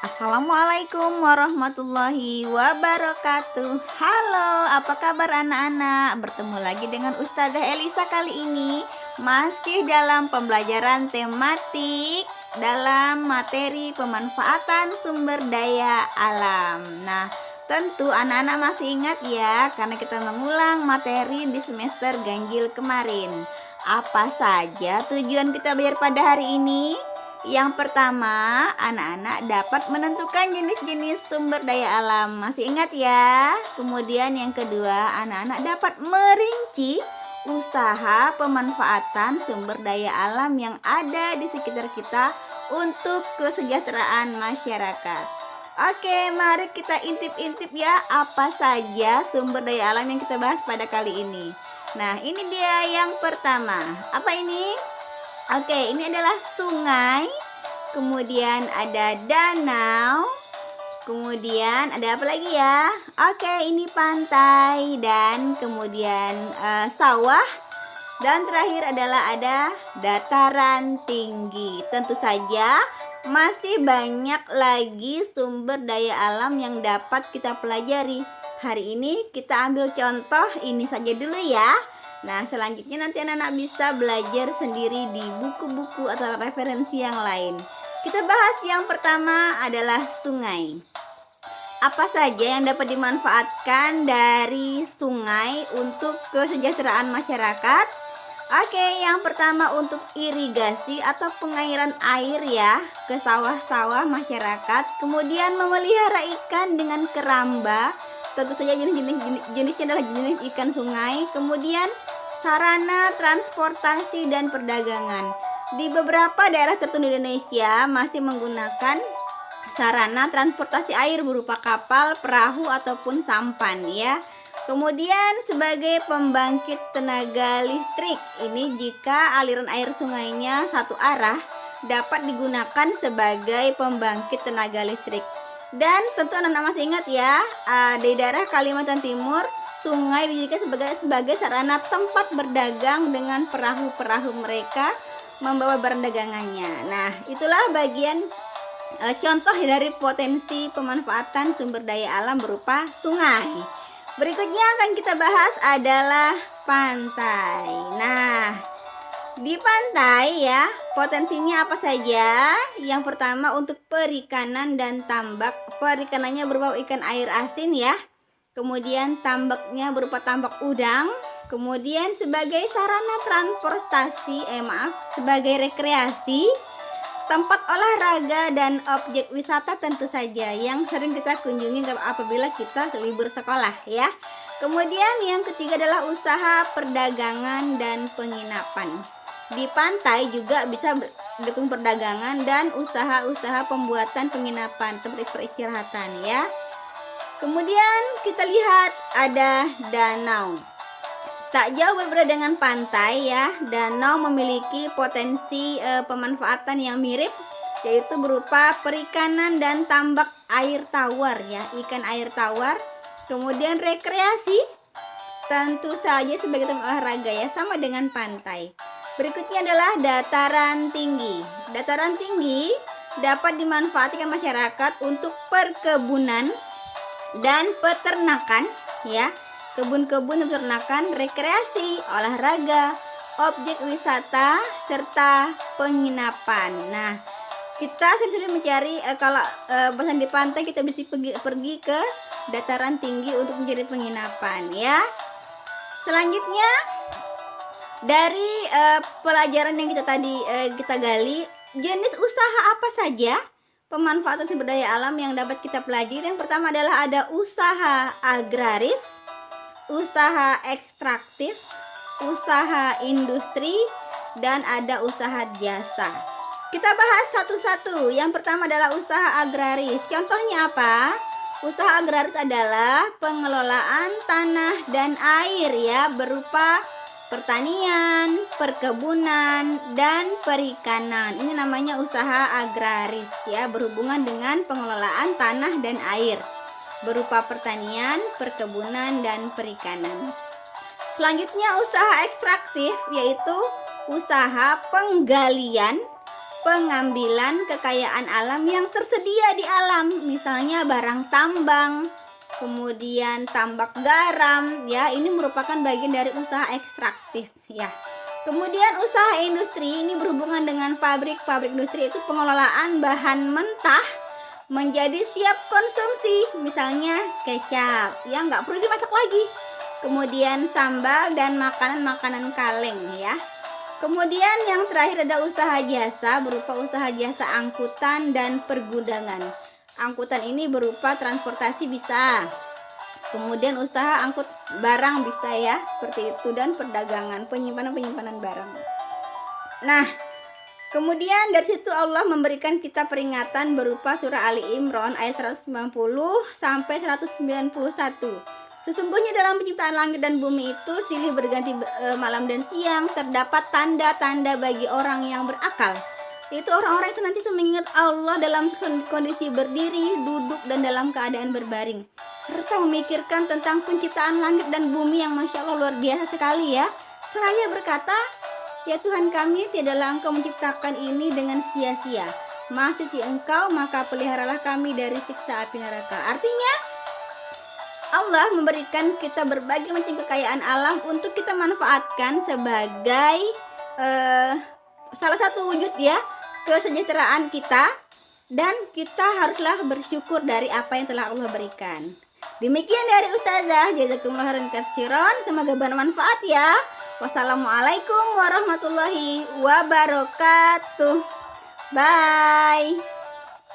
Assalamualaikum warahmatullahi wabarakatuh. Halo, apa kabar anak-anak? Bertemu lagi dengan Ustazah Elisa kali ini. Masih dalam pembelajaran tematik dalam materi pemanfaatan sumber daya alam. Nah, tentu anak-anak masih ingat ya, karena kita mengulang materi di semester ganjil kemarin. Apa saja tujuan kita belajar pada hari ini? Yang pertama, anak-anak dapat menentukan jenis-jenis sumber daya alam. Masih ingat ya? Kemudian yang kedua, anak-anak dapat merinci usaha pemanfaatan sumber daya alam yang ada di sekitar kita untuk kesejahteraan masyarakat. Oke, mari kita intip-intip ya, apa saja sumber daya alam yang kita bahas pada kali ini. Nah, ini dia yang pertama. Apa ini? Oke, ini adalah sungai, kemudian ada danau, kemudian ada apa lagi ya? Oke, ini pantai, dan kemudian sawah, dan terakhir adalah ada dataran tinggi. Tentu saja masih banyak lagi sumber daya alam yang dapat kita pelajari. Hari ini kita ambil contoh ini saja dulu ya. Nah, selanjutnya nanti anak-anak bisa belajar sendiri di buku-buku atau referensi yang lain. Kita bahas yang pertama adalah sungai. Apa saja yang dapat dimanfaatkan dari sungai untuk kesejahteraan masyarakat? Oke, yang pertama untuk irigasi atau pengairan air ya ke sawah-sawah masyarakat. Kemudian memelihara ikan dengan keramba. Tentu saja jenisnya adalah jenis ikan sungai. Kemudian sarana transportasi dan perdagangan. Di beberapa daerah tertentu di Indonesia masih menggunakan sarana transportasi air berupa kapal, perahu ataupun sampan ya. Kemudian sebagai pembangkit tenaga listrik, ini jika aliran air sungainya satu arah dapat digunakan sebagai pembangkit tenaga listrik. Dan tentu anak-anak masih ingat ya, di daerah Kalimantan Timur sungai dijadikan sebagai sarana tempat berdagang dengan perahu-perahu mereka membawa barang dagangannya. Nah, itulah bagian contoh dari potensi pemanfaatan sumber daya alam berupa sungai. Berikutnya akan kita bahas adalah pantai. Nah, di pantai ya, potensinya apa saja? Yang pertama untuk perikanan dan tambak. Perikanannya berupa ikan air asin ya. Kemudian tambaknya berupa tambak udang. Kemudian sebagai sarana transportasi, sebagai rekreasi, tempat olahraga dan objek wisata tentu saja yang sering kita kunjungi apabila kita libur sekolah ya. Kemudian yang ketiga adalah usaha perdagangan dan penginapan. Di pantai juga bisa mendukung perdagangan dan usaha-usaha pembuatan penginapan, tempat peristirahatan ya. Kemudian kita lihat ada danau. Tak jauh berbeda dengan pantai ya, danau memiliki potensi pemanfaatan yang mirip, yaitu berupa perikanan dan tambak air tawar ya, ikan air tawar. Kemudian rekreasi, tentu saja sebagai tempat olahraga ya, sama dengan pantai. Berikutnya adalah dataran tinggi. Dataran tinggi dapat dimanfaatkan masyarakat untuk perkebunan dan peternakan ya, kebun-kebun dan peternakan, rekreasi, olahraga, objek wisata, serta penginapan. Nah, kita sering mencari kalau bosan di pantai, kita bisa pergi ke dataran tinggi untuk mencari penginapan ya. Selanjutnya dari pelajaran yang kita gali, jenis usaha apa saja pemanfaatan sumber daya alam yang dapat kita pelajari. Yang pertama adalah ada usaha agraris, usaha ekstraktif, usaha industri, dan ada usaha jasa. Kita bahas satu-satu. Yang pertama adalah usaha agraris. Contohnya apa? Usaha agraris adalah pengelolaan tanah dan air ya, berupa pertanian, perkebunan, dan perikanan. Ini namanya usaha agraris ya, berhubungan dengan pengelolaan tanah dan air berupa pertanian, perkebunan, dan perikanan. Selanjutnya usaha ekstraktif, yaitu usaha penggalian pengambilan kekayaan alam yang tersedia di alam, misalnya barang tambang, kemudian tambak garam ya, ini merupakan bagian dari usaha ekstraktif ya. Kemudian usaha industri ini berhubungan dengan pabrik industri, itu pengelolaan bahan mentah menjadi siap konsumsi, misalnya kecap ya nggak perlu dimasak lagi, kemudian sambal dan makanan kaleng ya. Kemudian yang terakhir ada usaha jasa, berupa usaha jasa angkutan dan pergudangan. Angkutan ini berupa transportasi bisa, kemudian usaha angkut barang bisa ya, seperti itu, dan perdagangan, penyimpanan barang. Nah, kemudian dari situ Allah memberikan kita peringatan berupa surah Ali Imran ayat 190 sampai 191. Sesungguhnya dalam penciptaan langit dan bumi itu silih berganti malam dan siang, terdapat tanda-tanda bagi orang yang berakal. Itu orang-orang yang senantiasa mengingat Allah dalam kondisi berdiri, duduk, dan dalam keadaan berbaring, serta memikirkan tentang penciptaan langit dan bumi yang Masya Allah luar biasa sekali ya. Seraya berkata, ya Tuhan kami, tidaklah Engkau menciptakan ini dengan sia-sia. Maha suci Engkau, maka peliharalah kami dari siksa api neraka. Artinya Allah memberikan kita berbagai macam kekayaan alam untuk kita manfaatkan sebagai salah satu wujud ya kesejahteraan kita, dan kita haruslah bersyukur dari apa yang telah Allah berikan. Demikian dari Ustazah, jazakumullah khairan katsiran, semoga bermanfaat ya. Wassalamualaikum warahmatullahi wabarakatuh. Bye.